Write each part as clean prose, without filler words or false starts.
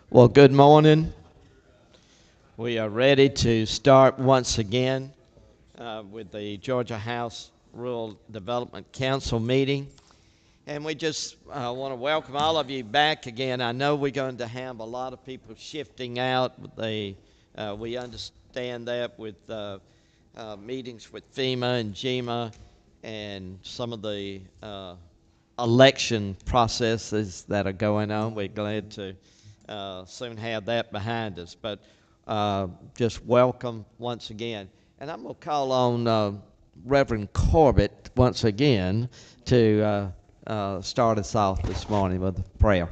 Well, good morning. We are ready to start once again with the Georgia House Rural Development Council meeting. And we just want to welcome all of you back again. I know we're going to have a lot of people shifting out. We understand that with meetings with FEMA and GEMA and some of the election processes that are going on. We're glad to soon have that behind us. But just welcome once again. And I'm going to call on Reverend Corbett once again to start us off this morning with a prayer.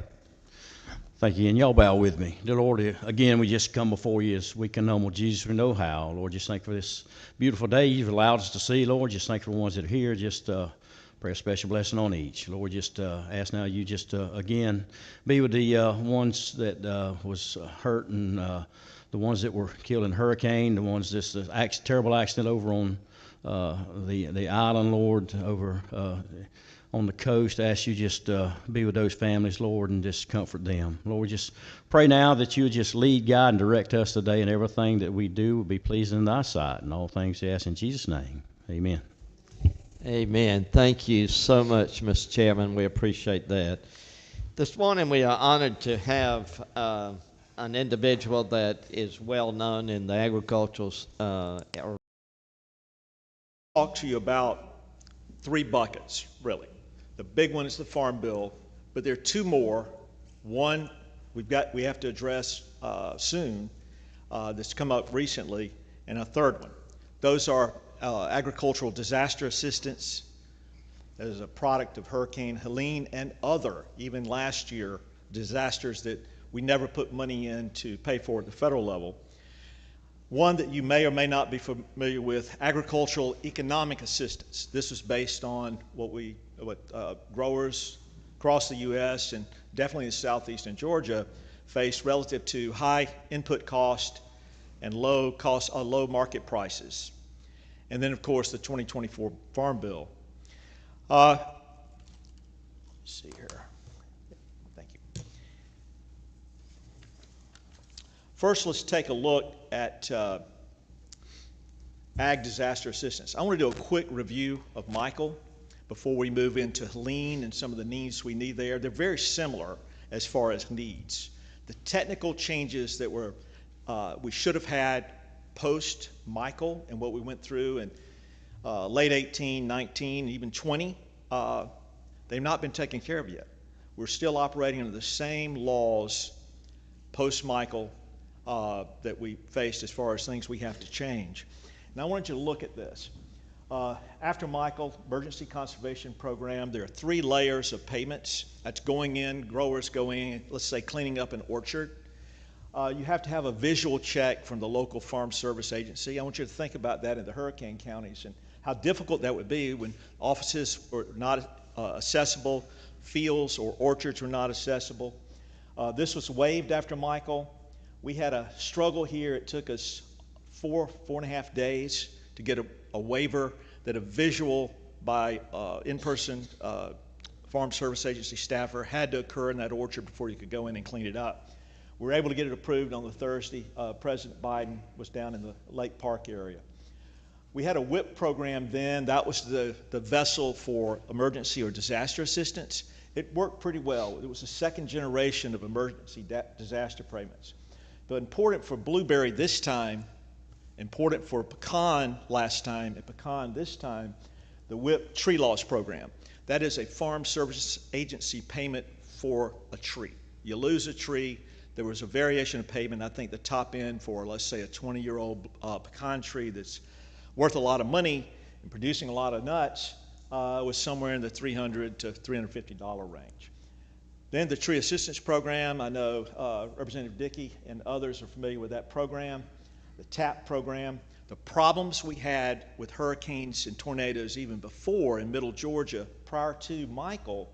Thank you, and y'all bow with me. Dear Lord, again, we just come before you as we can know, Jesus, we know how. Lord, just thank you for this beautiful day you've allowed us to see. Lord, just thank you for the ones that are here. Just pray a special blessing on each. Lord, just ask now you just, again, be with the ones that was hurt and the ones that were killed in hurricane, the ones this terrible accident over on the island, Lord, over on the coast. I ask you just be with those families, Lord, and just comfort them. Lord, just pray now that you would just lead, guide, and direct us today, and everything that we do will be pleasing in thy sight. And all things we ask in Jesus' name. Amen. Amen. Thank you so much, Mr. Chairman. We appreciate that. This morning we are honored to have an individual that is well known in the agricultural talk to you about three buckets, really. The big one is the Farm Bill, but there are two more. One we have to address soon that's come up recently, and a third one. Those are agricultural disaster assistance. That is a product of Hurricane Helene and other, even last year, disasters that we never put money in to pay for at the federal level. One that you may or may not be familiar with, agricultural economic assistance. This was based on what growers across the U.S. and definitely in southeastern Georgia faced relative to high input cost and low market prices. And then, of course, the 2024 Farm Bill. Let's see here. Thank you. First, let's take a look at ag disaster assistance. I want to do a quick review of Michael before we move into Helene and some of the needs we need there. They're very similar as far as needs. The technical changes that we should have had post Michael and what we went through in late 18, 19, even 20, they've not been taken care of yet. We're still operating under the same laws post Michael that we faced as far as things we have to change. Now I want you to look at this. After Michael, Emergency Conservation Program, there are 3 layers of payments. That's going in, growers going in, let's say cleaning up an orchard. You have to have a visual check from the local Farm Service Agency. I want you to think about that in the hurricane counties and how difficult that would be when offices were not accessible, fields or orchards were not accessible. This was waived after Michael. We had a struggle here. It took us 4.5 days to get a waiver that a visual by in-person Farm Service Agency staffer had to occur in that orchard before you could go in and clean it up. We were able to get it approved on the Thursday. President Biden was down in the Lake Park area. We had a WIP program then. That was the vessel for emergency or disaster assistance. It worked pretty well. It was the second generation of emergency disaster payments. But important for blueberry this time, important for pecan last time, and pecan this time, the WIP tree loss program. That is a Farm Service Agency payment for a tree. You lose a tree, there was a variation of payment. I think the top end for, let's say, a 20-year-old pecan tree that's worth a lot of money and producing a lot of nuts was somewhere in the $300 to $350 range. Then the Tree Assistance Program, I know Representative Dickey and others are familiar with that program. The TAP program, the problems we had with hurricanes and tornadoes even before in middle Georgia prior to Michael,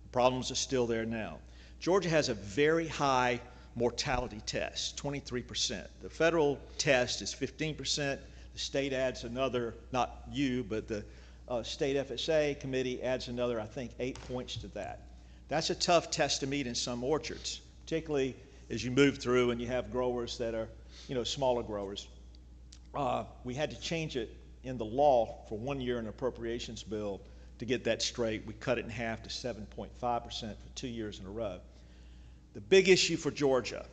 the problems are still there now. Georgia has a very high mortality test, 23%. The federal test is 15%. The state adds another, not you, but the state FSA committee adds another, I think, 8 points to that. That's a tough test to meet in some orchards, particularly as you move through and you have growers that are, smaller growers. We had to change it in the law for 1 year in the appropriations bill to get that straight. We cut it in half to 7.5% for 2 years in a row. The big issue for Georgia,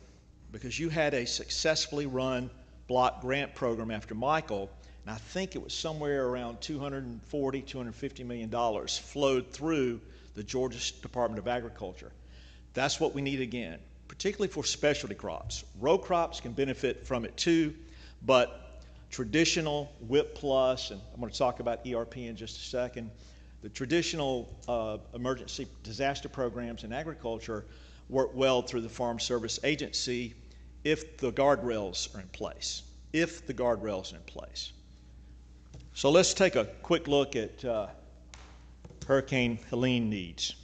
because you had a successfully run block grant program after Michael, and I think it was somewhere around $240, $250 million flowed through the Georgia Department of Agriculture. That's what we need again, particularly for specialty crops. Row crops can benefit from it too, but traditional WIP Plus, and I'm going to talk about ERP in just a second, the traditional emergency disaster programs in agriculture work well through the Farm Service Agency if the guardrails are in place. If the guardrails are in place. So let's take a quick look at Hurricane Helene needs.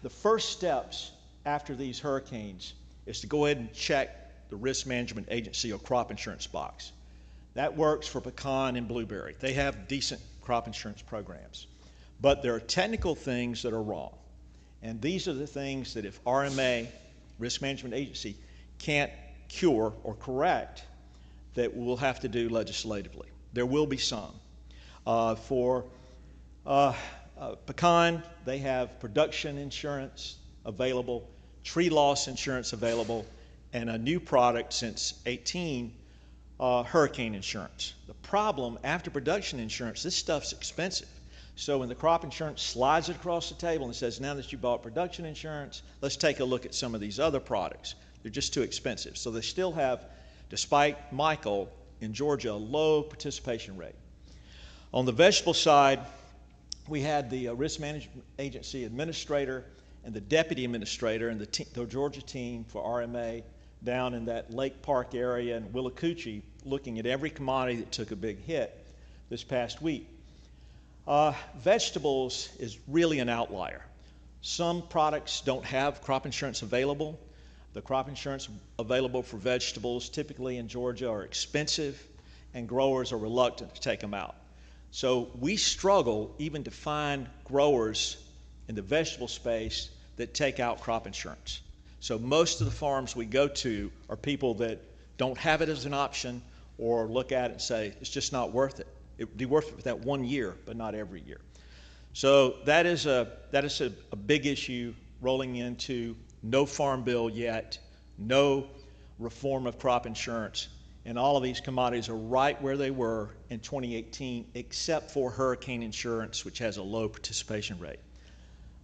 The first steps after these hurricanes is to go ahead and check the Risk Management Agency or crop insurance box. That works for pecan and blueberry. They have decent crop insurance programs. But there are technical things that are wrong. And these are the things that if RMA, Risk Management Agency, can't cure or correct, that we'll have to do legislatively. There will be some. For pecan, they have production insurance available, tree loss insurance available, and a new product since 18, hurricane insurance. The problem, after production insurance, this stuff's expensive. So when the crop insurance slides it across the table and says, now that you bought production insurance, let's take a look at some of these other products. They're just too expensive. So they still have, despite Michael, in Georgia, a low participation rate. On the vegetable side, we had the Risk Management Agency administrator and the deputy administrator and the Georgia team for RMA down in that Lake Park area in Willacoochee looking at every commodity that took a big hit this past week. Vegetables is really an outlier. Some products don't have crop insurance available. The crop insurance available for vegetables typically in Georgia are expensive and growers are reluctant to take them out. So we struggle even to find growers in the vegetable space that take out crop insurance. So most of the farms we go to are people that don't have it as an option or look at it and say, it's just not worth it. It would be worth it for that 1 year, but not every year. So that is a big issue rolling into no farm bill yet, no reform of crop insurance, and all of these commodities are right where they were in 2018, except for hurricane insurance, which has a low participation rate.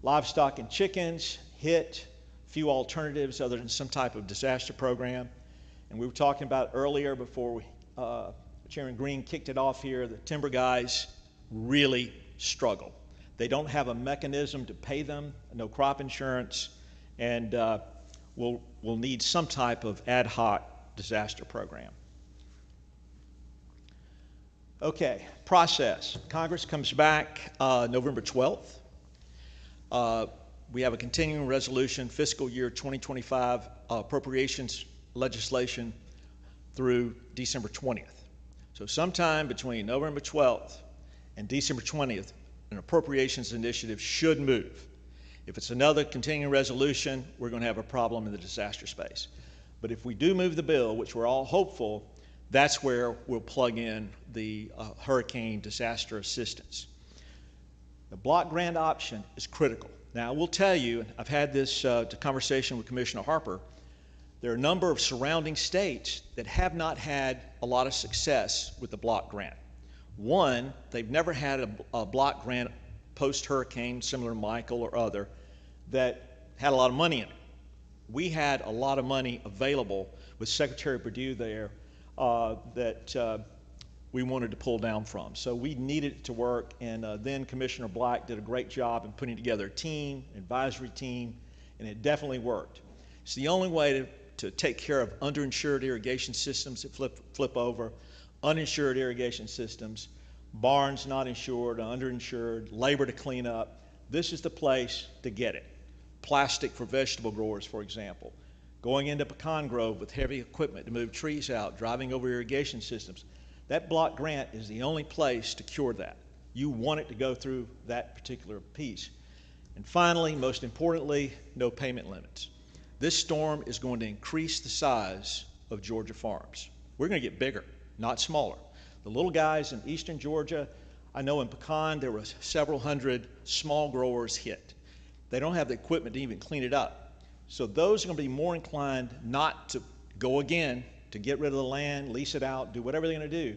Livestock and chickens hit, few alternatives other than some type of disaster program. And we were talking about earlier before Chairman Green kicked it off here, the timber guys really struggle. They don't have a mechanism to pay them, no crop insurance, and we'll need some type of ad hoc disaster program. Okay, process. Congress comes back November 12th. We have a continuing resolution, fiscal year 2025 appropriations legislation through December 20th. So sometime between November 12th and December 20th, an appropriations initiative should move. If it's another continuing resolution, we're going to have a problem in the disaster space. But if we do move the bill, which we're all hopeful, that's where we'll plug in the hurricane disaster assistance. The block grant option is critical. Now, I will tell you, I've had this conversation with Commissioner Harper, there are a number of surrounding states that have not had a lot of success with the block grant. One, they've never had a block grant post-hurricane, similar to Michael or other, that had a lot of money in it. We had a lot of money available with Secretary Perdue there that we wanted to pull down from. So we needed it to work, and then Commissioner Black did a great job in putting together a team, advisory team, and it definitely worked. It's the only way to take care of underinsured irrigation systems that flip over, uninsured irrigation systems, barns not insured, underinsured, labor to clean up. This is the place to get it. Plastic for vegetable growers, for example. Going into pecan grove with heavy equipment to move trees out, driving over irrigation systems. That block grant is the only place to cure that. You want it to go through that particular piece. And finally, most importantly, no payment limits. This storm is going to increase the size of Georgia farms. We're going to get bigger, not smaller. The little guys in eastern Georgia, I know in pecan there were several hundred small growers hit. They don't have the equipment to even clean it up. So those are going to be more inclined not to go again, to get rid of the land, lease it out, do whatever they're going to do.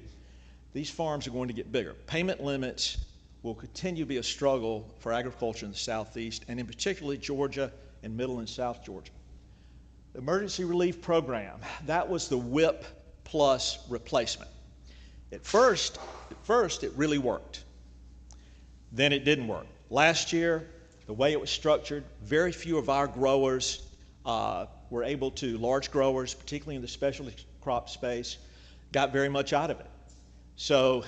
These farms are going to get bigger. Payment limits will continue to be a struggle for agriculture in the Southeast, and in particularly Georgia and Middle and South Georgia. The Emergency Relief Program, that was the WHIP plus replacement. At first it really worked. Then it didn't work. Last year, the way it was structured, very few of our growers were able to, large growers, particularly in the specialty crop space, got very much out of it. So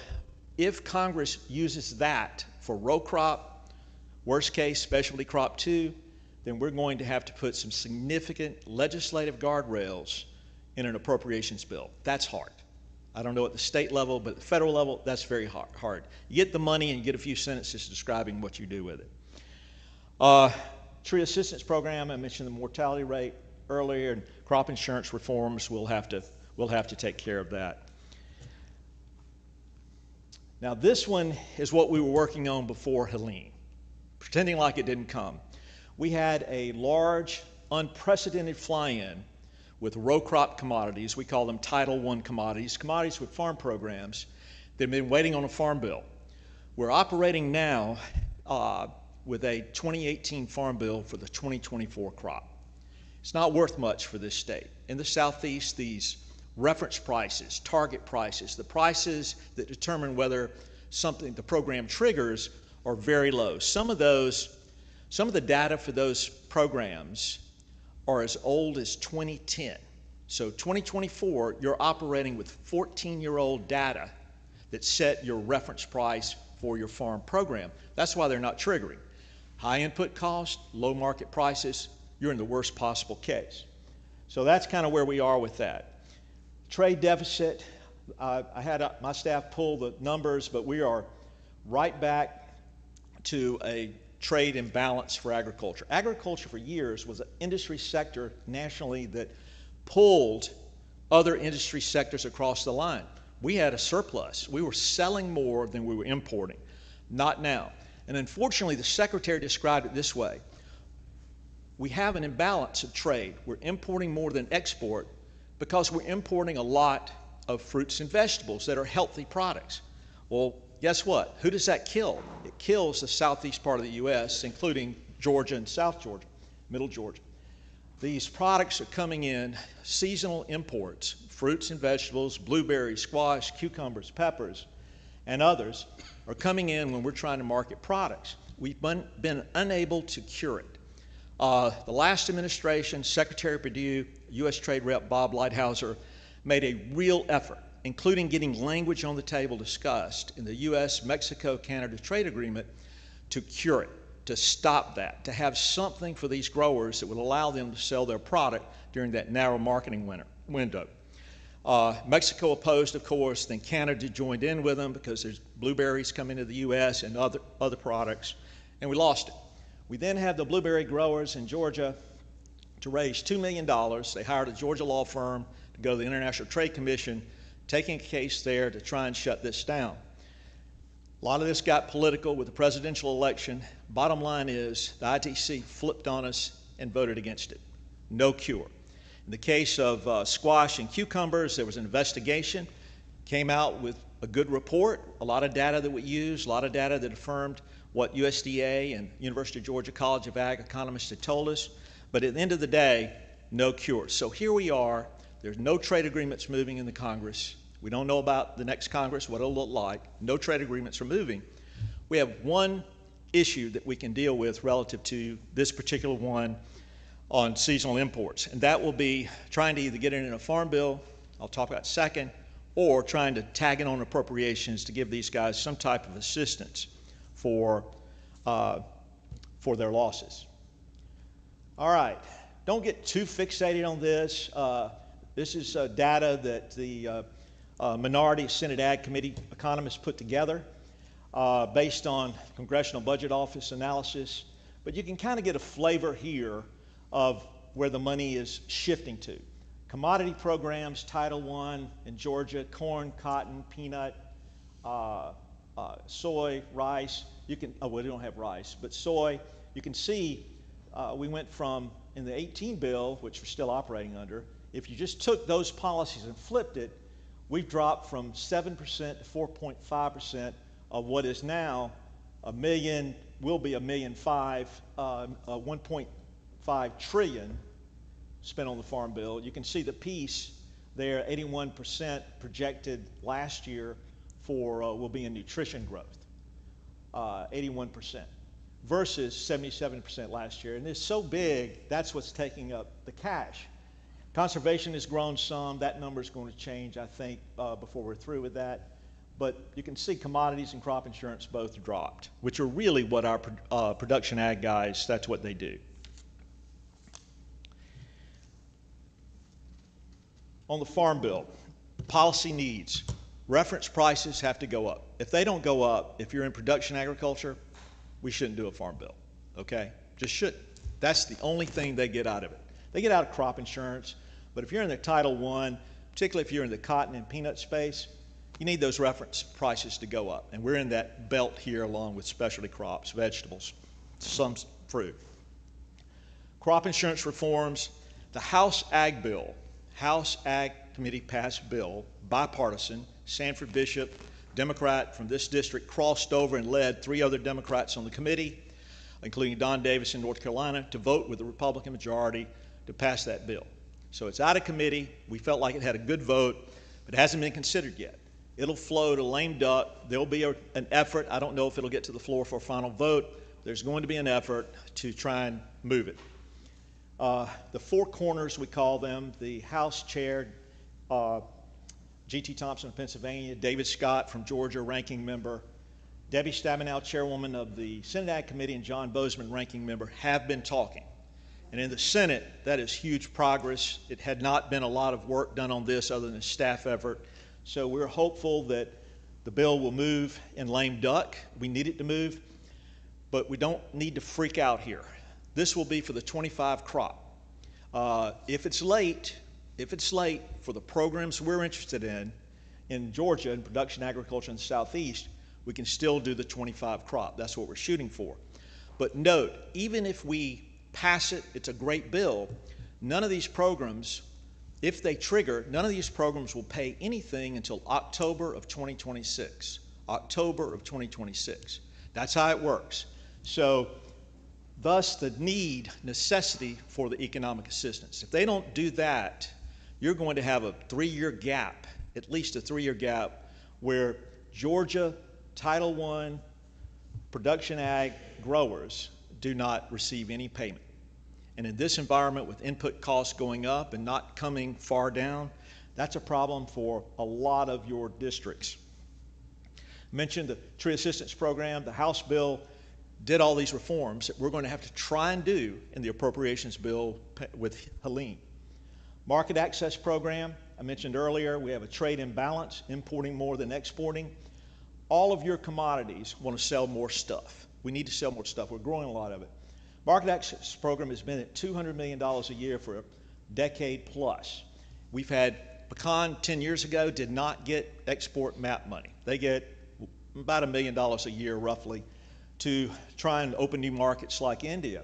if Congress uses that for row crop, worst case specialty crop 2, then we're going to have to put some significant legislative guardrails in an appropriations bill. That's hard. I don't know at the state level, but at the federal level, that's very hard. You get the money and you get a few sentences describing what you do with it. Tree assistance program, I mentioned the mortality rate earlier, and crop insurance reforms, we'll have to take care of that. Now this one is what we were working on before Helene, pretending like it didn't come. We had a large, unprecedented fly-in with row crop commodities. We call them Title I commodities, commodities with farm programs that have been waiting on a farm bill. We're operating now with a 2018 farm bill for the 2024 crop. It's not worth much for this state. In the Southeast, these reference prices, target prices, the prices that determine whether the program triggers are very low. Some of the data for those programs are as old as 2010. So 2024, you're operating with 14-year-old data that set your reference price for your farm program. That's why they're not triggering. High input cost, low market prices, you're in the worst possible case. So that's kind of where we are with that. Trade deficit, I had my staff pull the numbers, but we are right back to a trade imbalance for agriculture. Agriculture for years was an industry sector nationally that pulled other industry sectors across the line. We had a surplus. We were selling more than we were importing. Not now. And unfortunately, the secretary described it this way. We have an imbalance of trade. We're importing more than export because we're importing a lot of fruits and vegetables that are healthy products. Well, guess what? Who does that kill? It kills the southeast part of the U.S., including Georgia and South Georgia, Middle Georgia. These products are coming in, seasonal imports, fruits and vegetables, blueberries, squash, cucumbers, peppers, and others are coming in when we're trying to market products. We've been unable to cure it. The last administration, Secretary Perdue, U.S. Trade Rep Bob Lighthouser, made a real effort, including getting language on the table discussed in the U.S.-Mexico-Canada trade agreement to cure it, to stop that, to have something for these growers that would allow them to sell their product during that narrow marketing window. Mexico opposed, of course, then Canada joined in with them because there's blueberries coming to the U.S. and other products, and we lost it. We then had the blueberry growers in Georgia to raise $2 million. They hired a Georgia law firm to go to the International Trade Commission, taking a case there to try and shut this down. A lot of this got political with the presidential election. Bottom line is the ITC flipped on us and voted against it. No cure. In the case of squash and cucumbers, there was an investigation, came out with a good report, a lot of data that we used, a lot of data that affirmed what USDA and University of Georgia College of Ag economists had told us. But at the end of the day, no cure. So here we are. There's no trade agreements moving in the Congress. We don't know about the next Congress, what it'll look like. No trade agreements are moving. We have one issue that we can deal with relative to this particular one on seasonal imports, and that will be trying to either get it in a farm bill, I'll talk about second, or trying to tag it on appropriations to give these guys some type of assistance for their losses. All right, don't get too fixated on this. This is data that the Minority Senate Ag Committee economists put together based on Congressional Budget Office analysis. But you can kind of get a flavor here of where the money is shifting to. Commodity programs, Title I in Georgia, corn, cotton, peanut, soy, rice. Well, we don't have rice, but soy. You can see we went from, in the 18 bill, which we're still operating under, if you just took those policies and flipped it, we've dropped from 7% to 4.5% of what is now will be $1.5 trillion spent on the Farm Bill. You can see the piece there, 81% projected last year will be in nutrition growth, 81%, versus 77% last year. And it's so big, that's what's taking up the cash. Conservation has grown some. That number is going to change, I think, before we're through with that. But you can see commodities and crop insurance both dropped, which are really what our production ag guys, that's what they do. On the Farm Bill, policy needs. Reference prices have to go up. If they don't go up, if you're in production agriculture, we shouldn't do a Farm Bill, okay? Just shouldn't. That's the only thing they get out of it. They get out of crop insurance, but if you're in the Title I, particularly if you're in the cotton and peanut space, you need those reference prices to go up. And we're in that belt here along with specialty crops, vegetables, some fruit. Crop insurance reforms, the House Ag Bill, House Ag Committee passed bill, bipartisan. Sanford Bishop, Democrat from this district, crossed over and led 3 other Democrats on the committee, including Don Davis in North Carolina, to vote with the Republican majority to pass that bill. So it's out of committee. We felt like it had a good vote, but it hasn't been considered yet. It'll flow to lame duck. There'll be an effort. I don't know if it'll get to the floor for a final vote. There's going to be an effort to try and move it. The 4 corners, we call them, the House chaired G.T. Thompson of Pennsylvania, David Scott from Georgia, ranking member, Debbie Stabenow, chairwoman of the Senate Ag Committee, and John Bozeman, ranking member, have been talking. And in the Senate, that is huge progress. It had not been a lot of work done on this other than a staff effort. So we're hopeful that the bill will move in lame duck. We need it to move, but we don't need to freak out here. This will be for the 25 crop. If it's late for the programs we're interested in Georgia, in production agriculture in the Southeast, we can still do the 25 crop. That's what we're shooting for. But note, even if we pass it, it's a great bill, none of these programs, if they trigger, none of these programs will pay anything until October of 2026. October of 2026. That's how it works. So, thus the necessity for the economic assistance. If they don't do that, you're going to have a 3-year gap, at least a 3-year gap, where Georgia Title I production ag growers do not receive any payment. And in this environment with input costs going up and not coming far down, that's a problem for a lot of your districts. I mentioned the Tree Assistance Program. The House bill did all these reforms that we're going to have to try and do in the appropriations bill with Helene. Market Access Program, I mentioned earlier, we have a trade imbalance, importing more than exporting. All of your commodities want to sell more stuff. We need to sell more stuff. We're growing a lot of it. Market Access Program has been at $200 million a year for a decade plus. We've had pecan 10 years ago did not get export MAP money. They get about $1 million a year roughly to try and open new markets like India.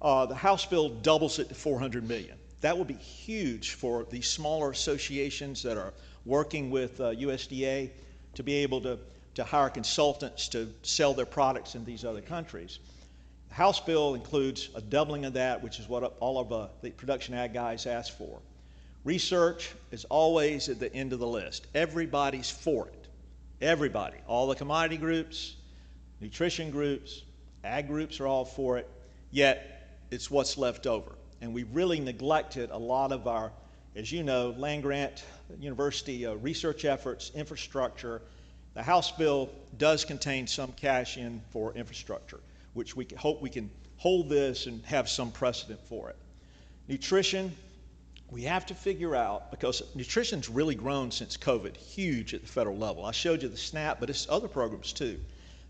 The House bill doubles it to $400 million. That would be huge for these smaller associations that are working with USDA to be able to hire consultants to sell their products in these other countries. The House bill includes a doubling of that, which is what all of the production ag guys asked for. Research is always at the end of the list. Everybody's for it. Everybody. All the commodity groups, nutrition groups, ag groups are all for it, yet it's what's left over. And we really neglected a lot of our, as you know, land-grant university research efforts, infrastructure. The House bill does contain some cash in for infrastructure, which we hope we can hold this and have some precedent for it. Nutrition, we have to figure out, because nutrition's really grown since COVID, huge at the federal level. I showed you the SNAP, but it's other programs too.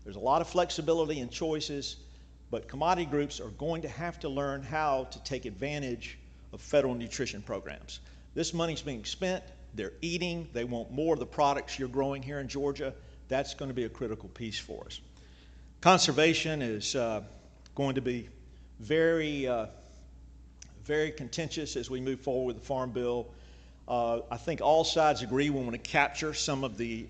There's a lot of flexibility and choices. but commodity groups are going to have to learn how to take advantage of federal nutrition programs. This money's being spent, they're eating, they want more of the products you're growing here in Georgia. That's going to be a critical piece for us. Conservation is going to be very contentious as we move forward with the Farm Bill. I think all sides agree we want to capture some of the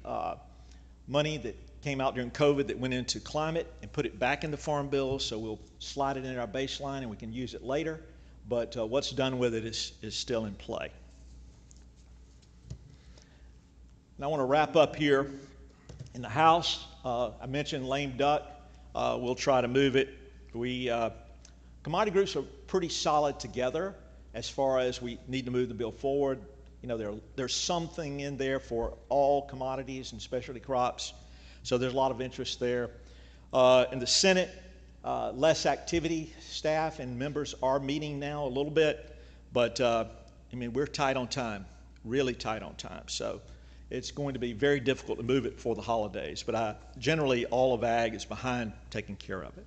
money that came out during COVID that went into climate and put it back in the Farm Bill, so we'll slide it into our baseline and we can use it later. But what's done with it is still in play. And I want to wrap up here in the House. I mentioned lame duck. We'll try to move it. Commodity groups are pretty solid together as far as we need to move the bill forward. You know, there's something in there for all commodities and specialty crops, so there's a lot of interest there. In the Senate, less activity. Staff and members are meeting now a little bit, but I mean, we're tight on time, really tight on time. So it's going to be very difficult to move it for the holidays, but generally all of Ag is behind taking care of it.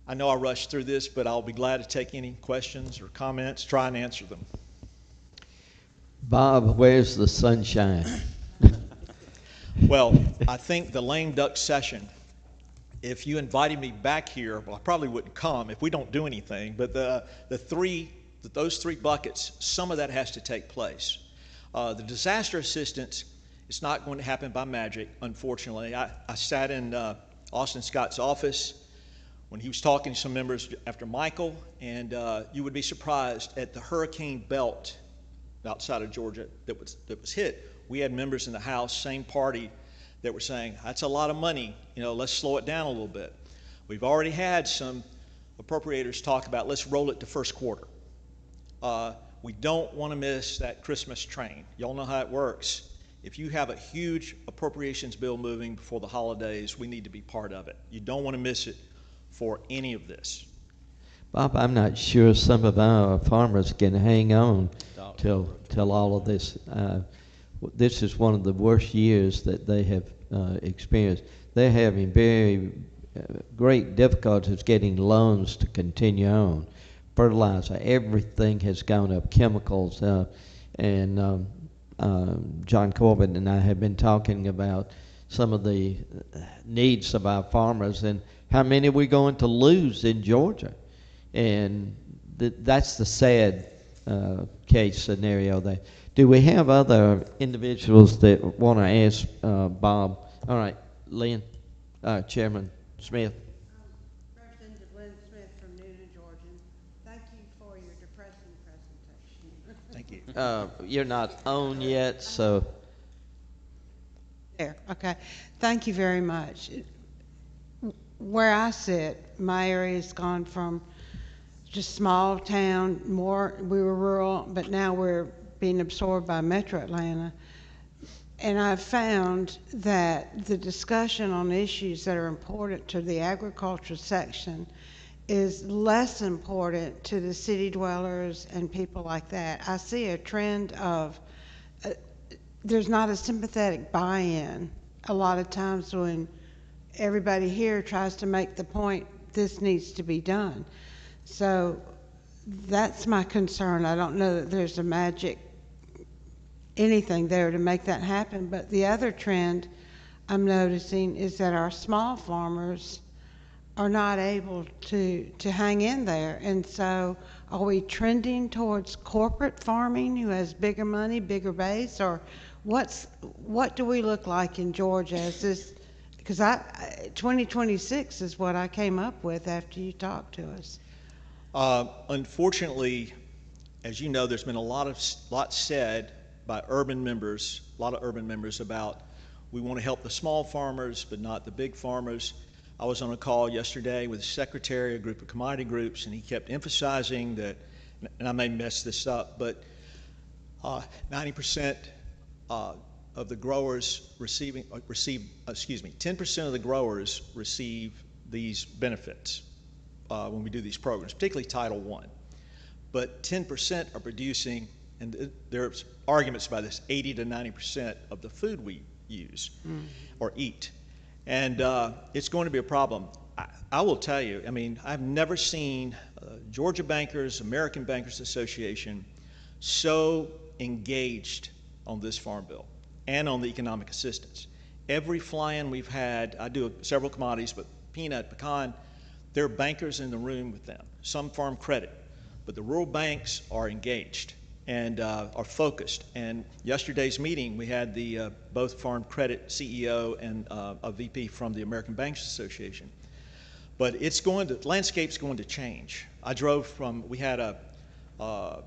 I know I rushed through this, but I'll be glad to take any questions or comments, try and answer them. Bob, where's the sunshine? Well, I think the lame duck session, if you invited me back here, well, I probably wouldn't come if we don't do anything, but those three buckets, some of that has to take place. The disaster assistance is not going to happen by magic, unfortunately. I sat in Austin Scott's office when he was talking to some members after Michael, and you would be surprised at the hurricane belt outside of Georgia that was hit. We had members in the House, same party, that were saying, that's a lot of money, you know, let's slow it down a little bit. We've already had some appropriators talk about, let's roll it to first quarter. We don't want to miss that Christmas train. Y'all know how it works. If you have a huge appropriations bill moving before the holidays, we need to be part of it. You don't want to miss it for any of this. Bob, I'm not sure some of our farmers can hang on till all of this. This is one of the worst years that they have experienced. They're having very great difficulties getting loans to continue on. Fertilizer, everything has gone up, chemicals, and John Corbett and I have been talking about some of the needs of our farmers and how many we're going to lose in Georgia. And that's the sad case scenario there. Do we have other individuals that want to ask Bob? All right, Lynn, Chairman Smith. Representative Lynn Smith from Newnan, Georgia. Thank you for your depressing presentation. Thank you. You're not on yet, so. There, okay. Thank you very much. Where I sit, my area's gone from just small town, we were rural, but now we're being absorbed by Metro Atlanta. And I've found that the discussion on issues that are important to the agriculture section is less important to the city dwellers and people like that. I see a trend of there's not a sympathetic buy-in a lot of times when everybody here tries to make the point this needs to be done. So that's my concern. I don't know that there's a magic anything there to make that happen. But the other trend I'm noticing is that our small farmers are not able to hang in there. And so are we trending towards corporate farming who has bigger money, bigger base, or what do we look like in Georgia as this? Because 2026 is what I came up with after you talked to us. Unfortunately, as you know, there's been a lot said by a lot of urban members about we want to help the small farmers but not the big farmers. I was on a call yesterday with the secretary of a group of commodity groups, and he kept emphasizing that, and I may mess this up, but 90% of the growers 10% of the growers receive these benefits when we do these programs, particularly Title I. But 10% are producing, and there's arguments about this, 80 to 90% of the food we use or eat. And it's going to be a problem. I will tell you, I mean, I've never seen Georgia Bankers, American Bankers Association so engaged on this farm bill and on the economic assistance. Every fly-in we've had, I do several commodities, but peanut, pecan, there are bankers in the room with them. Some farm credit, but the rural banks are engaged and are focused. And yesterday's meeting, we had the both Farm Credit CEO and a VP from the American Bankers Association. But the landscape's going to change. We had a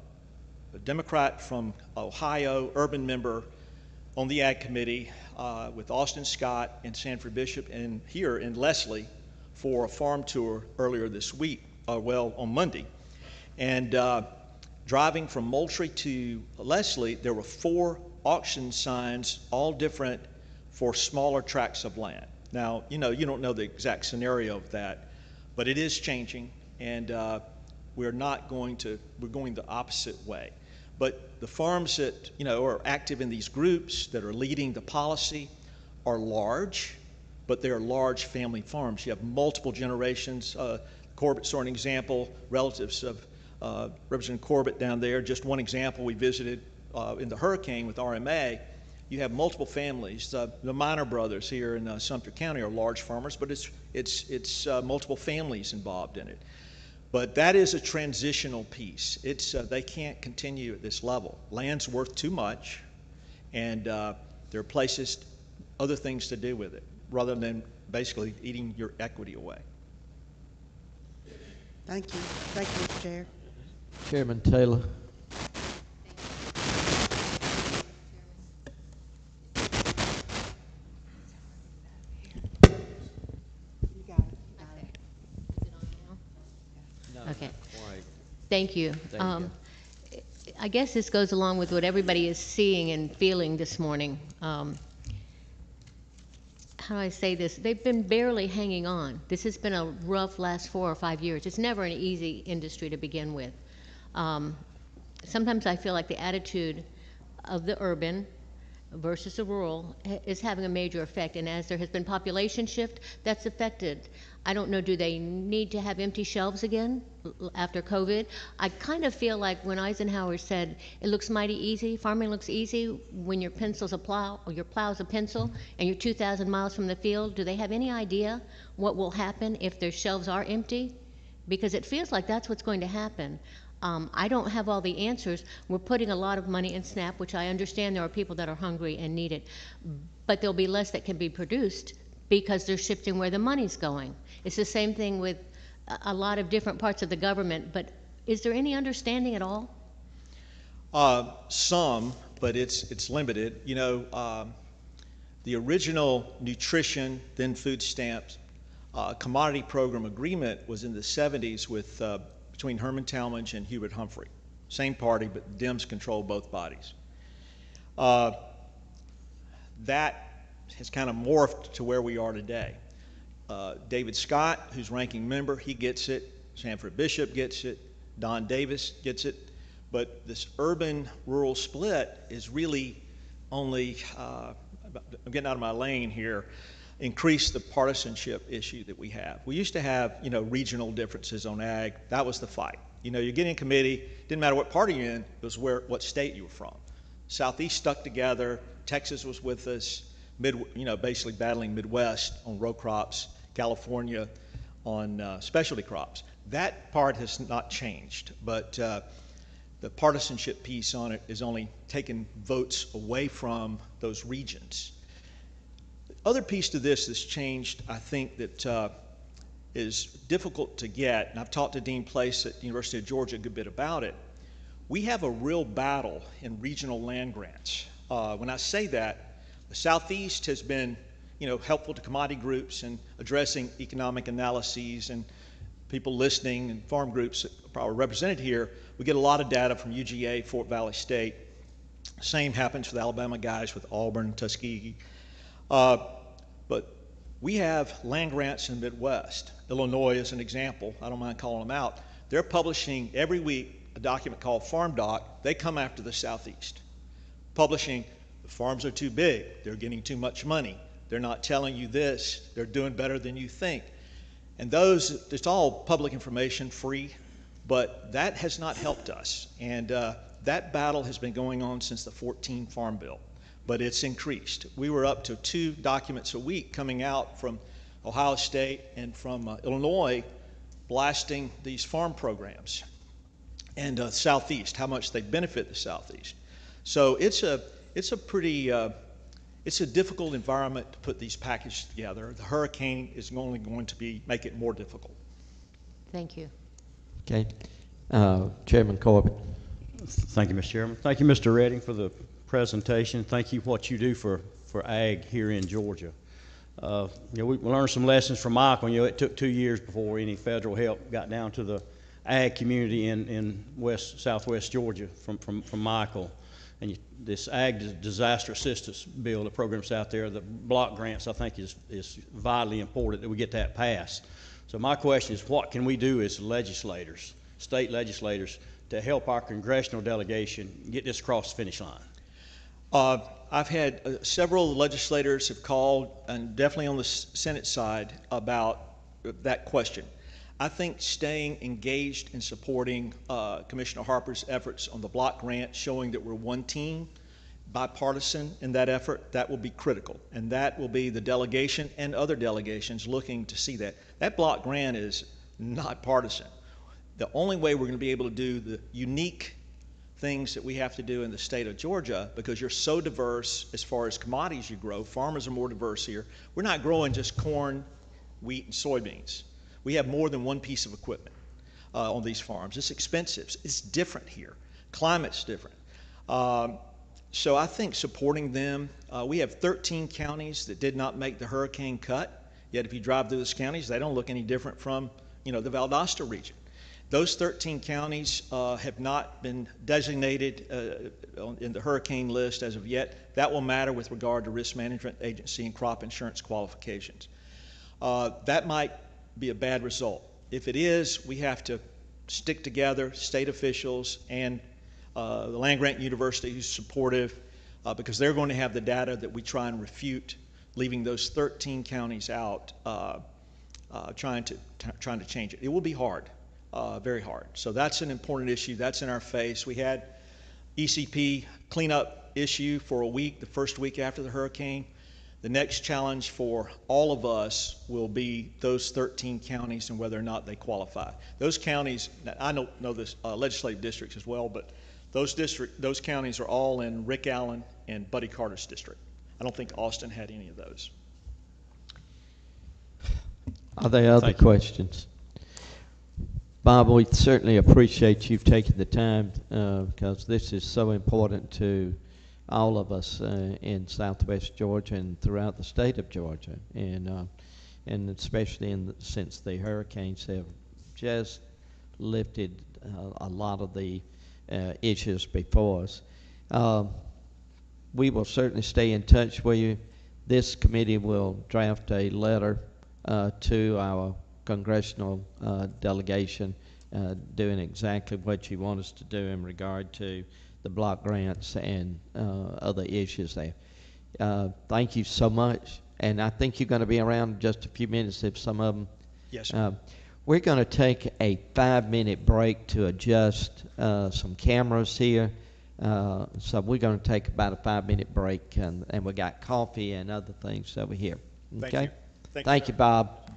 Democrat from Ohio, urban member, on the Ag Committee with Austin Scott and Sanford Bishop, and here in Leslie for a farm tour earlier this week, on Monday. And driving from Moultrie to Leslie, there were 4 auction signs, all different for smaller tracts of land. Now, you don't know the exact scenario of that, but it is changing, and we're going the opposite way. But the farms that, are active in these groups that are leading the policy are large, but they're large family farms. You have multiple generations. Corbett's an example, relatives of Representative Corbett down there. Just one example, we visited in the hurricane with RMA. You have multiple families. The Minor brothers here in Sumter County are large farmers, but it's multiple families involved in it. But that is a transitional piece. They can't continue at this level. Land's worth too much, and there are places, other things to do with it, rather than basically eating your equity away. Thank you. Thank you, Mr. Chair. Chairman Taylor. You got it. Okay. Thank you. There you I guess this goes along with what everybody is seeing and feeling this morning. How do I say this? They've been barely hanging on. This has been a rough last 4 or 5 years. It's never an easy industry to begin with. Sometimes I feel like the attitude of the urban versus the rural is having a major effect, and as there has been population shift, that's affected. I don't know, do they need to have empty shelves again after COVID? I kind of feel like when Eisenhower said, it looks mighty easy, farming looks easy when your pencil's a plow, or your plow's a pencil, and you're 2,000 miles from the field. Do they have any idea what will happen if their shelves are empty? Because it feels like that's what's going to happen. I don't have all the answers. We're putting a lot of money in SNAP, which I understand there are people that are hungry and need it, but there'll be less that can be produced because they're shifting where the money's going. It's the same thing with a lot of different parts of the government, but is there any understanding at all? Some, but it's limited. The original nutrition, then food stamps, commodity program agreement was in the 70s between Herman Talmadge and Hubert Humphrey. Same party, but Dems control both bodies. That has kind of morphed to where we are today. David Scott, who's ranking member, he gets it. Sanford Bishop gets it. Don Davis gets it. But this urban-rural split is really only, I'm getting out of my lane here, increase the partisanship issue that we have. We used to have, regional differences on ag. That was the fight. You get in committee, didn't matter what party you're in, it was what state you were from. Southeast stuck together. Texas was with us. Basically battling Midwest on row crops, California on specialty crops. That part has not changed, but the partisanship piece on it is only taking votes away from those regions. Other piece to this that's changed, I think, that is difficult to get, and I've talked to Dean Place at the University of Georgia a good bit about it. We have a real battle in regional land grants. When I say that, the Southeast has been, helpful to commodity groups and addressing economic analyses and people listening and farm groups that are probably represented here. We get a lot of data from UGA, Fort Valley State. Same happens with Alabama guys with Auburn, Tuskegee. But we have land grants in the Midwest. Illinois is an example. I don't mind calling them out. They're publishing every week a document called Farm Doc. They come after the Southeast, publishing the farms are too big. They're getting too much money. They're not telling you this. They're doing better than you think. And those, it's all public information, free, but that has not helped us. And that battle has been going on since the 14 Farm Bill, but it's increased. We were up to 2 documents a week coming out from Ohio State and from Illinois blasting these farm programs and Southeast, how much they benefit the Southeast. So it's a pretty, it's a difficult environment to put these packages together. The hurricane is only going to make it more difficult. Thank you. Okay. Chairman Corbett. Thank you, Mr. Chairman. Thank you, Mr. Redding, for the presentation. Thank you for what you do for ag here in Georgia. We learned some lessons from Michael. It took 2 years before any federal help got down to the ag community in southwest Georgia from Michael. And this ag disaster assistance bill, the programs out there, the block grants, I think is vitally important that we get that passed. So my question is, what can we do as legislators, state legislators, to help our congressional delegation get this across the finish line? I've had several legislators have called, and definitely on the Senate side, about that question. I think staying engaged in supporting Commissioner Harper's efforts on the block grant, showing that we're one team, bipartisan in that effort, that will be critical. And that will be the delegation and other delegations looking to see that. That block grant is not partisan. The only way we're going to be able to do the unique things that we have to do in the state of Georgia, because you're so diverse as far as commodities you grow, farmers are more diverse here. We're not growing just corn, wheat, and soybeans. We have more than one piece of equipment on these farms. It's expensive. It's different here. Climate's different. So I think supporting them, we have 13 counties that did not make the hurricane cut, yet if you drive through those counties, they don't look any different from the Valdosta region. Those 13 counties have not been designated in the hurricane list as of yet. That will matter with regard to risk management agency and crop insurance qualifications. That might be a bad result. If it is, we have to stick together, state officials and the Land Grant University, who's supportive, because they're going to have the data that we try and refute, leaving those 13 counties out, trying to change it. It will be hard. Very hard. So that's an important issue. That's in our face. We had ECP cleanup issue for a week, the first week after the hurricane. The next challenge for all of us will be those 13 counties and whether or not they qualify. Those counties, I don't know this legislative districts as well, but those counties are all in Rick Allen and Buddy Carter's district. I don't think Austin had any of those. Are there other questions? Bob, we certainly appreciate you've taken the time because this is so important to all of us in Southwest Georgia and throughout the state of Georgia, and especially since the hurricanes have just lifted a lot of the issues before us. We will certainly stay in touch with you. This committee will draft a letter to our congressional delegation doing exactly what you want us to do in regard to the block grants and other issues there. Thank you so much. And I think you're going to be around in just a few minutes if some of them. Yes. We're going to take a 5-minute break to adjust some cameras here. So we're going to take about a 5-minute break, and we got coffee and other things over here. Okay? Thank you. Thank you, Bob.